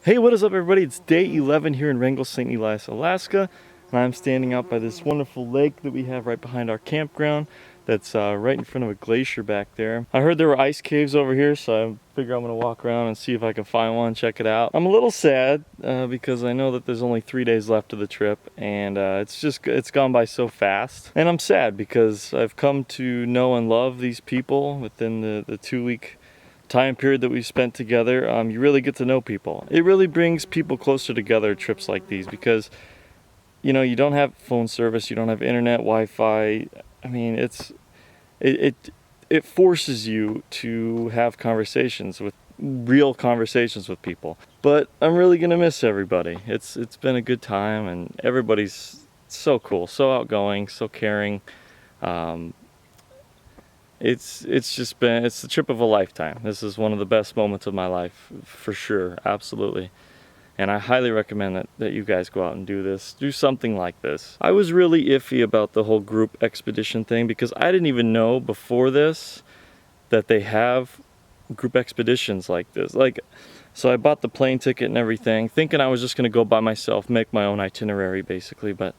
Hey, what is up everybody? It's day 11 here in Wrangell, St. Elias, Alaska, and I'm standing out by this wonderful lake that we have right behind our campground that's right in front of a glacier back there. I heard there were ice caves over here, so I figure I'm gonna walk around and see if I can find one, check it out. I'm a little sad because I know that there's only 3 days left of the trip, and it's gone by so fast. And I'm sad because I've come to know and love these people within the 2-week time period that we've spent together. You really get to know people. It really brings people closer together, trips like these, because you know, you don't have phone service, you don't have internet, Wi-Fi. I mean, it forces you to have real conversations with people. But I'm really gonna miss everybody. It's been a good time, and everybody's so cool, so outgoing, so caring. It's the trip of a lifetime. This is one of the best moments of my life, for sure, absolutely. And I highly recommend that you guys go out and do something like this. I was really iffy about the whole group expedition thing because I didn't even know before this that they have group expeditions like this. So I bought the plane ticket and everything, thinking I was just gonna go by myself, make my own itinerary basically, but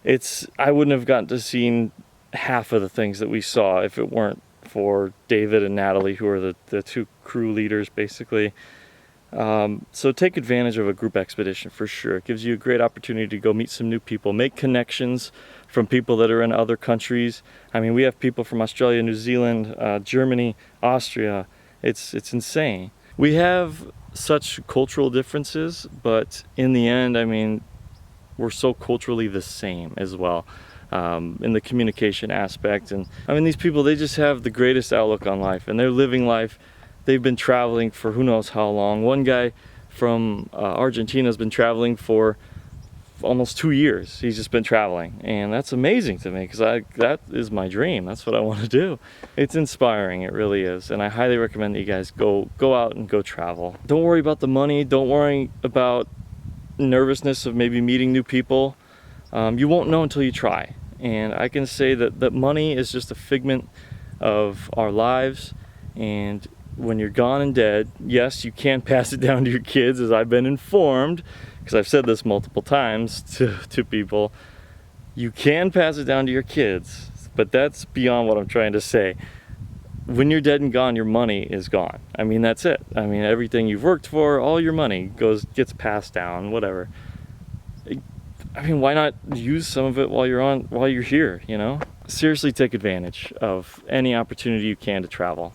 I wouldn't have gotten to see half of the things that we saw if it weren't for David and Natalie, who are the two crew leaders basically. So take advantage of a group expedition for sure. It gives you a great opportunity to go meet some new people, make connections from people that are in other countries. I mean, we have people from Australia, New Zealand, Germany, Austria. It's insane. We have such cultural differences, but in the end, I mean, we're so culturally the same as well. In the communication aspect. And I mean, these people, they just have the greatest outlook on life, and they're living life. They've been traveling for who knows how long. One guy from Argentina has been traveling for almost 2 years. He's just been traveling, and that's amazing to me because that is my dream. That's what I want to do. It's inspiring, it really is, and I highly recommend that you guys go out and go travel. Don't worry about the money. Don't worry about nervousness of maybe meeting new people. You won't know until you try. And I can say that money is just a figment of our lives, and when you're gone and dead, yes, you can pass it down to your kids, as I've been informed, because I've said this multiple times to people. You can pass it down to your kids, but that's beyond what I'm trying to say. When you're dead and gone, your money is gone. I mean, that's it. I mean, everything you've worked for, all your money gets passed down, whatever. I mean, why not use some of it while you're here, you know? Seriously, take advantage of any opportunity you can to travel.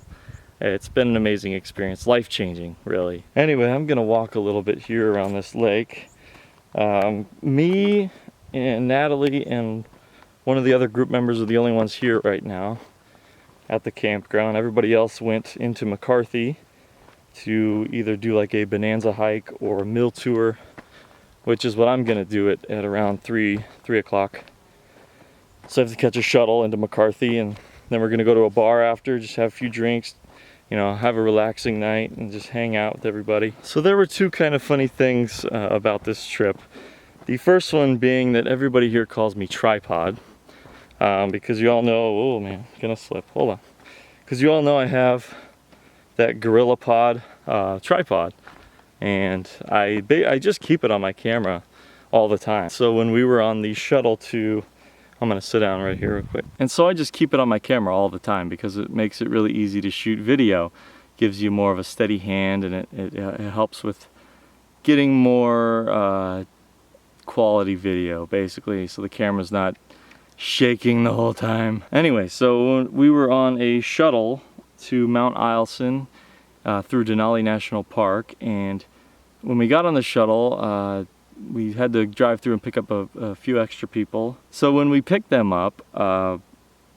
It's been an amazing experience, life-changing, really. Anyway, I'm gonna walk a little bit here around this lake. Me and Natalie and one of the other group members are the only ones here right now at the campground. Everybody else went into McCarthy to either do like a bonanza hike or a mill tour, which is what I'm gonna do at around 3 o'clock. So I have to catch a shuttle into McCarthy, and then we're gonna go to a bar after, just have a few drinks, you know, have a relaxing night and just hang out with everybody. So there were two kind of funny things about this trip. The first one being that everybody here calls me Tripod, because you all know, oh man, gonna slip, hold on. Because you all know I have that GorillaPod tripod. And I just keep it on my camera all the time. So when we were on the shuttle I'm gonna sit down right here real quick. And so I just keep it on my camera all the time because it makes it really easy to shoot video. Gives you more of a steady hand, and it helps with getting more quality video, basically, so the camera's not shaking the whole time. Anyway, so we were on a shuttle to Mount Eielson through Denali National Park, and when we got on the shuttle, we had to drive through and pick up a few extra people. So when we picked them up,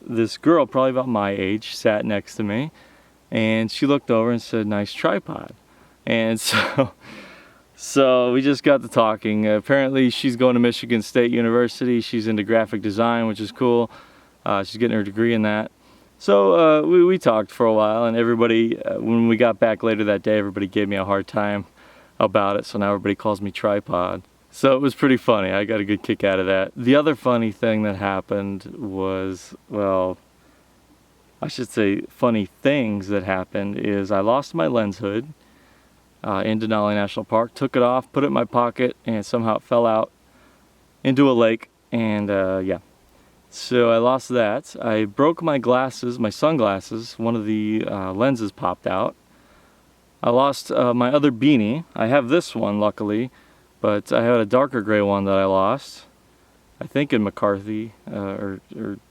this girl, probably about my age, sat next to me, and she looked over and said, "Nice tripod." And so we just got to talking. Apparently she's going to Michigan State University. She's into graphic design, which is cool. She's getting her degree in that. So we talked for a while, and everybody, when we got back later that day, everybody gave me a hard time about it, so now everybody calls me Tripod. So it was pretty funny. I got a good kick out of that. The other funny thing that happened was, well, I should say funny things that happened is I lost my lens hood. in Denali National Park. Took it off, put it in my pocket, and somehow it fell out into a lake, and yeah. So I lost that. I broke my glasses, my sunglasses. One of the lenses popped out. I lost my other beanie. I have this one, luckily, but I had a darker gray one that I lost. I think in McCarthy, or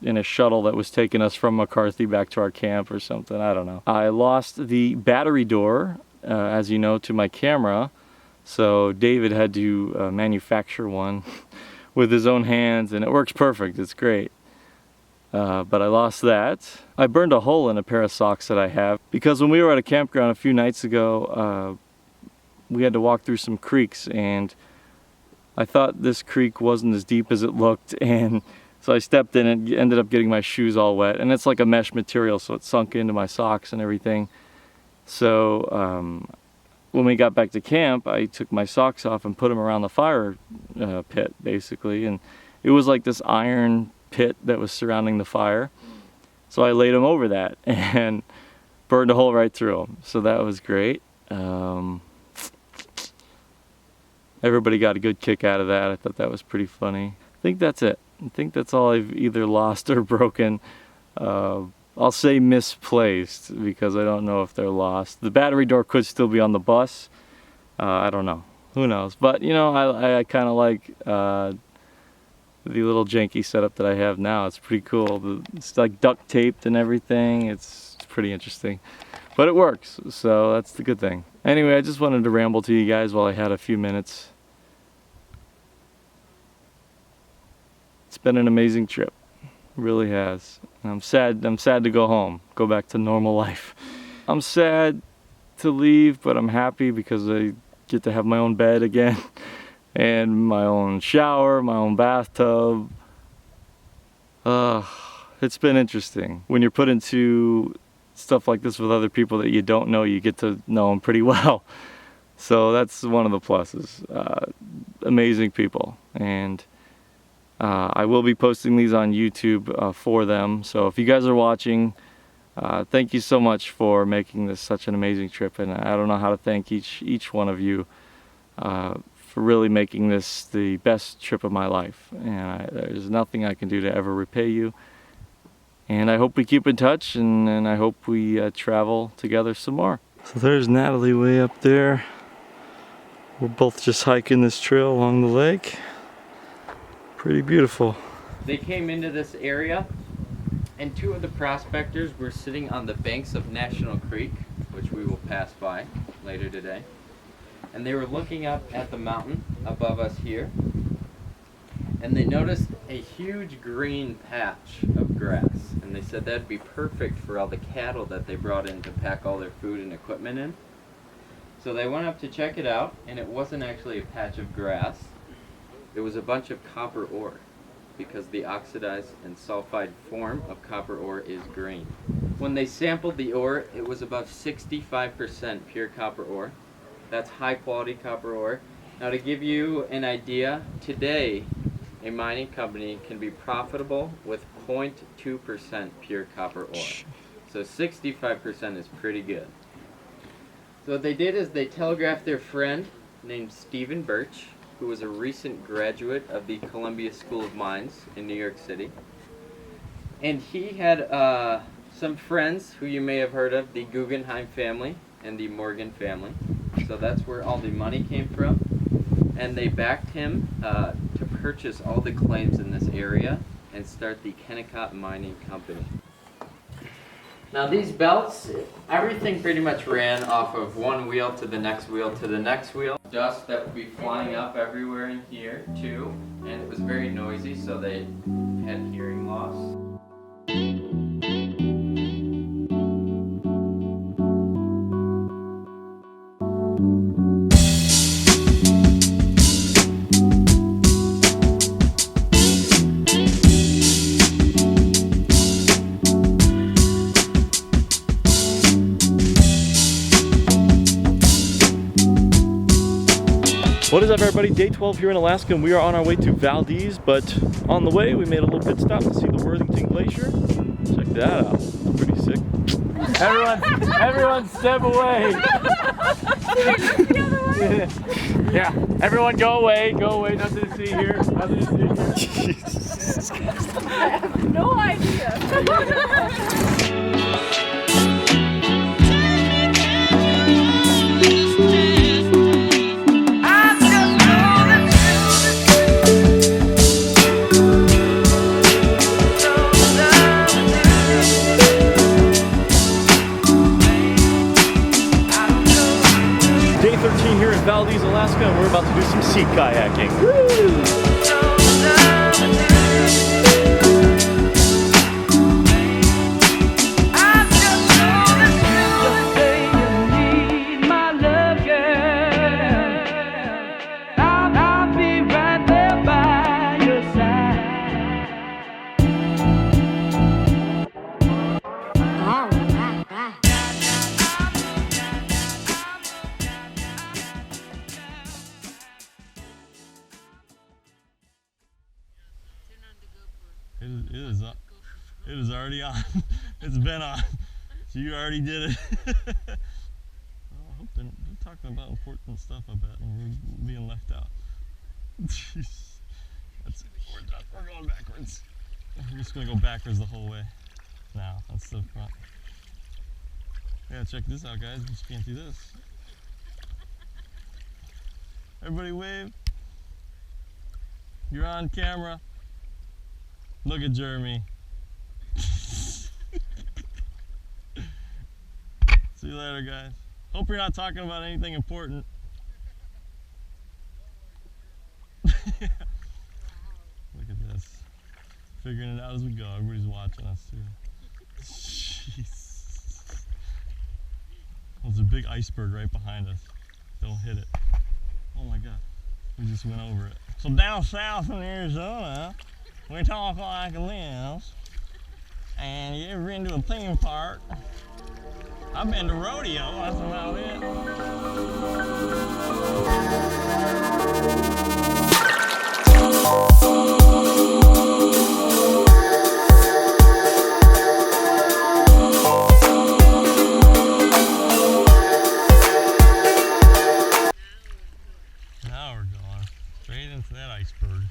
in a shuttle that was taking us from McCarthy back to our camp or something, I don't know. I lost the battery door, as you know, to my camera, so David had to manufacture one with his own hands, and it works perfect, it's great. But I lost that. I burned a hole in a pair of socks that I have, because when we were at a campground a few nights ago, we had to walk through some creeks, and I thought this creek wasn't as deep as it looked, and so I stepped in and ended up getting my shoes all wet. And it's like a mesh material, so it sunk into my socks and everything. So when we got back to camp, I took my socks off and put them around the fire pit, basically. And it was like this iron pit that was surrounding the fire. So I laid them over that and burned a hole right through them. So that was great. Everybody got a good kick out of that. I thought that was pretty funny. I think that's it. I think that's all I've either lost or broken. I'll say misplaced because I don't know if they're lost. The battery door could still be on the bus. I don't know. Who knows? But you know, I kind of like the little janky setup that I have now. It's pretty cool. It's like duct taped and everything. It's pretty interesting. But it works, so that's the good thing. Anyway, I just wanted to ramble to you guys while I had a few minutes. It's been an amazing trip. It really has. And I'm sad to go home, go back to normal life. I'm sad to leave, but I'm happy because I get to have my own bed again and my own shower, my own bathtub. It's been interesting. When you're put into stuff like this with other people that you don't know, you get to know them pretty well. So that's one of the pluses. Amazing people. And I will be posting these on YouTube for them. So if you guys are watching, thank you so much for making this such an amazing trip. And I don't know how to thank each one of you for really making this the best trip of my life. And there's nothing I can do to ever repay you. And I hope we keep in touch, and I hope we travel together some more. So there's Natalie way up there. We're both just hiking this trail along the lake. Pretty beautiful. They came into this area, and two of the prospectors were sitting on the banks of National Creek, which we will pass by later today. And they were looking up at the mountain above us here, and they noticed a huge green patch of grass, and they said that'd be perfect for all the cattle that they brought in to pack all their food and equipment in. So they went up to check it out, and it wasn't actually a patch of grass. It was a bunch of copper ore, because the oxidized and sulfide form of copper ore is green. When they sampled the ore, it was about 65% pure copper ore. That's high quality copper ore. Now to give you an idea, today a mining company can be profitable with 0.2% pure copper ore. So 65% is pretty good. So what they did is they telegraphed their friend named Stephen Birch, who was a recent graduate of the Columbia School of Mines in New York City. And he had some friends who you may have heard of, the Guggenheim family and the Morgan family. So that's where all the money came from. And they backed him to purchase all the claims in this area and start the Kennecott Mining Company. Now these belts, everything pretty much ran off of one wheel to the next wheel to the next wheel. Dust that would be flying up everywhere in here too, and it was very noisy, so they had hearing loss. What is up, everybody? Day 12 here in Alaska, and we are on our way to Valdez, but on the way we made a little pit stop to see the Worthington Glacier. Check that out. Pretty sick. Everyone step away. Yeah, everyone go away, nothing to see here, nothing to see here. I have no idea. Day 13 here in Valdez, Alaska, and we're about to do some sea kayaking. Woo! It is already on. It's been on. So you already did it. I hope they're talking about important stuff, I bet, and we're being left out. Jeez. That's it. We're going backwards. We're just going to go backwards the whole way. Now, that's the front. Yeah, check this out, guys. We just can't do this. Everybody wave. You're on camera. Look at Jeremy. See you later, guys. Hope you're not talking about anything important. Look at this. Figuring it out as we go. Everybody's watching us too. Jeez. There's a big iceberg right behind us. Don't hit it. Oh my God. We just went over it. So down south in Arizona, we talk like this. And you ever been to a theme park? I've been to rodeo, that's about it. Now we're going straight into that iceberg.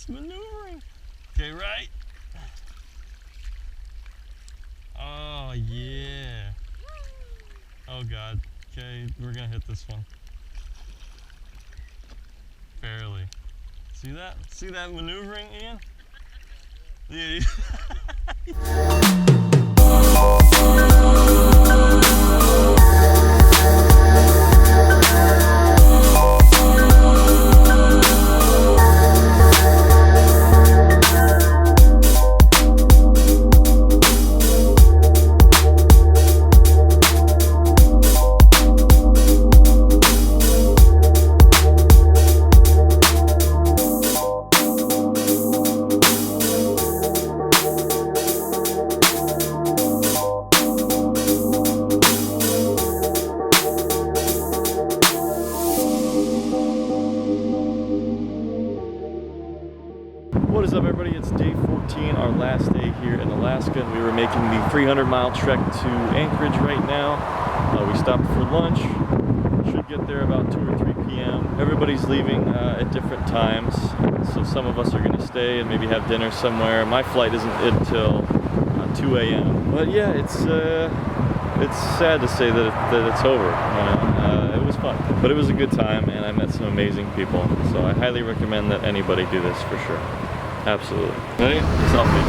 Maneuvering. Okay, right? Oh, yeah. Oh, God. Okay, we're gonna hit this one. Barely. See that? See that maneuvering, Ian? Yeah. What is up, everybody? It's day 14, our last day here in Alaska. We were making the 300-mile trek to Anchorage right now. We stopped for lunch. Should get there about 2 or 3 p.m. Everybody's leaving at different times, so some of us are going to stay and maybe have dinner somewhere. My flight isn't until 2 a.m. But yeah, it's sad to say that it's over. You know? It was fun. But it was a good time, and I met some amazing people. So I highly recommend that anybody do this for sure. Absolutely. Ready? Selfie.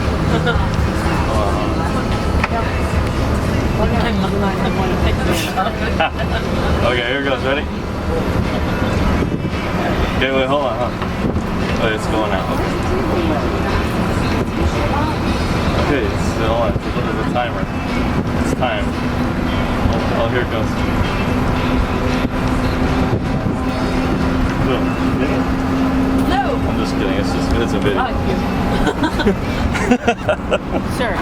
Okay, here goes. Ready? Okay, wait, hold on. Oh, it's going out. Okay, so hold on. There's a timer. It's time. Oh, here it goes. Boom. No. I'm just kidding. It's a video. Sure.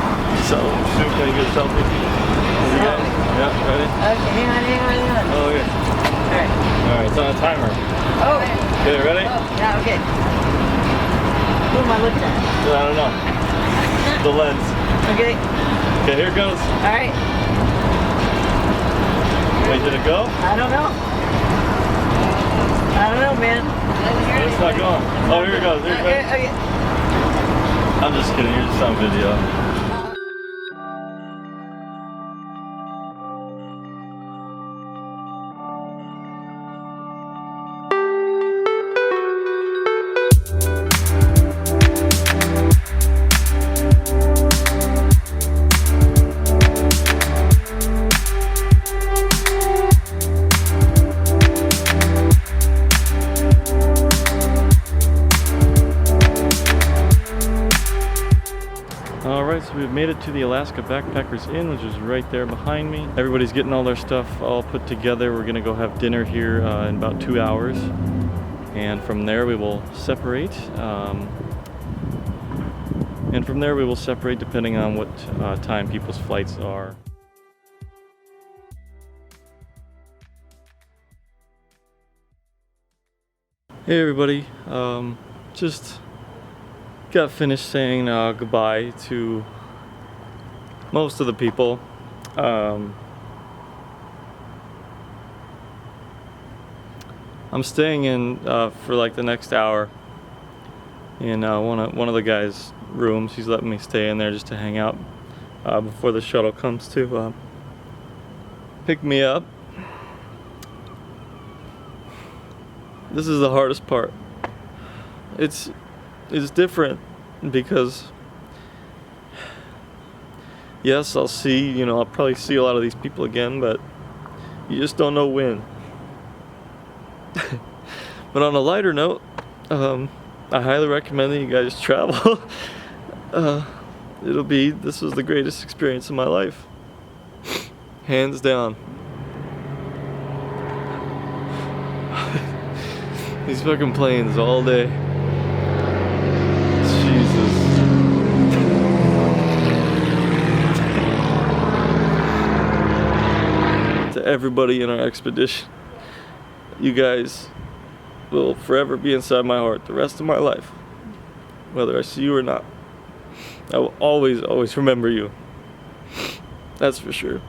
So, shoot, can you get a selfie? Yeah, ready? Okay, hang on. Oh, okay. Alright. Alright, it's on a timer. Oh. Okay, ready? Oh, yeah, okay. Who am I looking at? I don't know. The lens. Okay. Okay, here it goes. Alright. Wait, did it go? I don't know. Man. It's not going. Oh, here it goes. Here it goes. Okay. I'm just kidding. You're just on video. Alright, so we've made it to the Alaska Backpackers Inn, which is right there behind me. Everybody's getting all their stuff all put together. We're gonna go have dinner here in about 2 hours. And from there we will separate. Depending on what time people's flights are. Hey everybody, just got finished saying goodbye to most of the people. I'm staying in for like the next hour in one of the guys' rooms. He's letting me stay in there just to hang out before the shuttle comes to pick me up. This is the hardest part. It's different because yes, I'll probably see a lot of these people again, but you just don't know when. But on a lighter note, I highly recommend that you guys travel. This was the greatest experience of my life. Hands down. These fucking planes all day. Jesus. To everybody in our expedition, you guys will forever be inside my heart the rest of my life. Whether I see you or not. I will always, always remember you. That's for sure.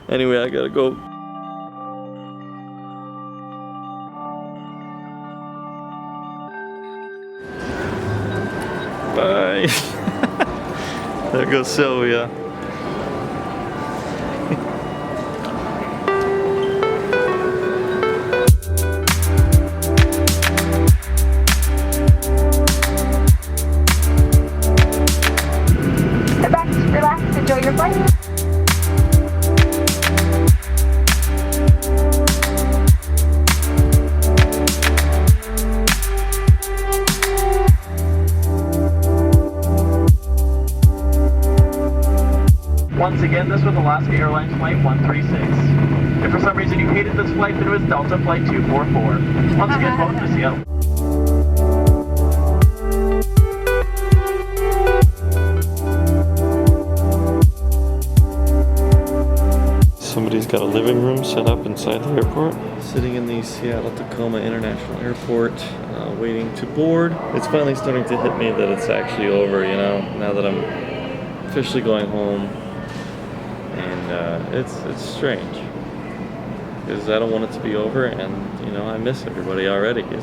Anyway, I gotta go. Bye. There goes Sylvia. Sit back, relax, enjoy your flight. Once again, this was Alaska Airlines Flight 136. If for some reason you hated this flight, then it was Delta Flight 244. Once again, welcome to Seattle. Somebody's got a living room set up inside the airport. Sitting in the Seattle-Tacoma International Airport, waiting to board. It's finally starting to hit me that it's actually over, now that I'm officially going home. And it's strange because I don't want it to be over, and I miss everybody already. It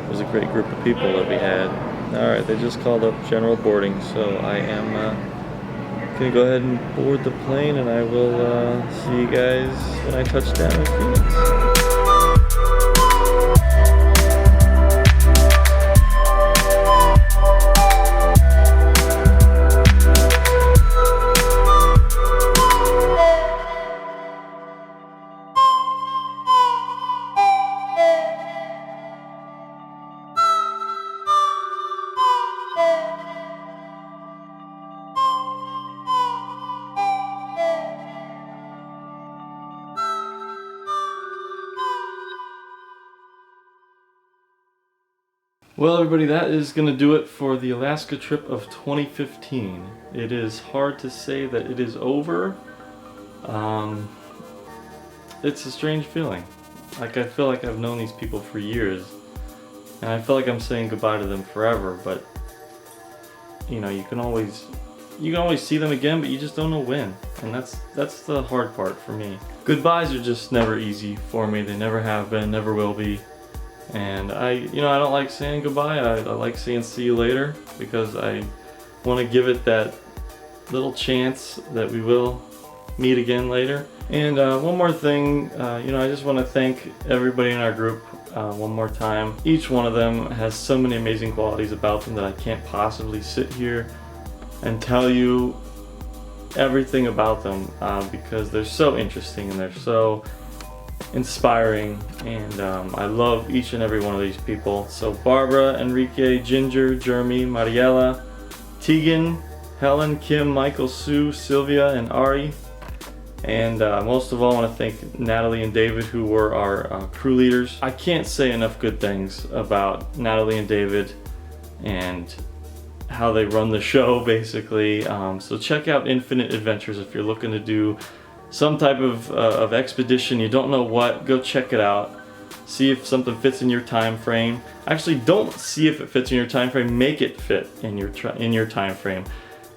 was a great group of people that we had. All right, they just called up general boarding, so I am Gonna go ahead and board the plane, and I will see you guys when I touch down in Phoenix. Well, everybody, that is going to do it for the Alaska trip of 2015. It is hard to say that it is over. It's a strange feeling. Like, I feel like I've known these people for years, and I feel like I'm saying goodbye to them forever, but you know, you can always see them again, but you just don't know when. And that's the hard part for me. Goodbyes are just never easy for me. They never have been, never will be. And I don't like saying goodbye. I like saying see you later, because I want to give it that little chance that we will meet again later. And one more thing, I just want to thank everybody in our group one more time. Each one of them has so many amazing qualities about them that I can't possibly sit here and tell you everything about them, because they're so interesting and they're so inspiring, and I love each and every one of these people. So Barbara, Enrique, Ginger, Jeremy, Mariela, Tegan, Helen, Kim, Michael, Sue, Sylvia, and Ari. And most of all, I want to thank Natalie and David, who were our crew leaders. I can't say enough good things about Natalie and David and how they run the show, basically. So check out Infinite Adventures if you're looking to do some type of expedition. You don't know what, go check it out. See if something fits in your time frame. Actually, don't see if it fits in your time frame, make it fit in your time frame,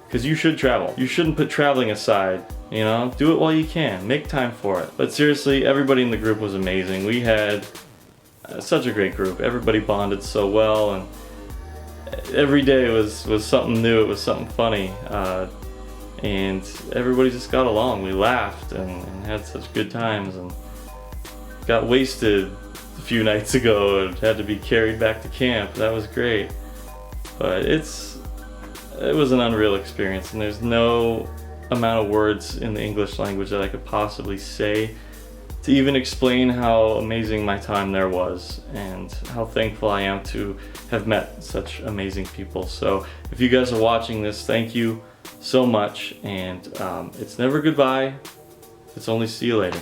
because you should travel. You shouldn't put traveling aside, you know? Do it while you can, make time for it. But seriously, everybody in the group was amazing. We had such a great group. Everybody bonded so well, and every day was something new, it was something funny. And everybody just got along. We laughed and had such good times, and got wasted a few nights ago and had to be carried back to camp. That was great. But it was an unreal experience, and there's no amount of words in the English language that I could possibly say to even explain how amazing my time there was, and how thankful I am to have met such amazing people. So if you guys are watching this, thank you so much, and it's never goodbye, it's only see you later.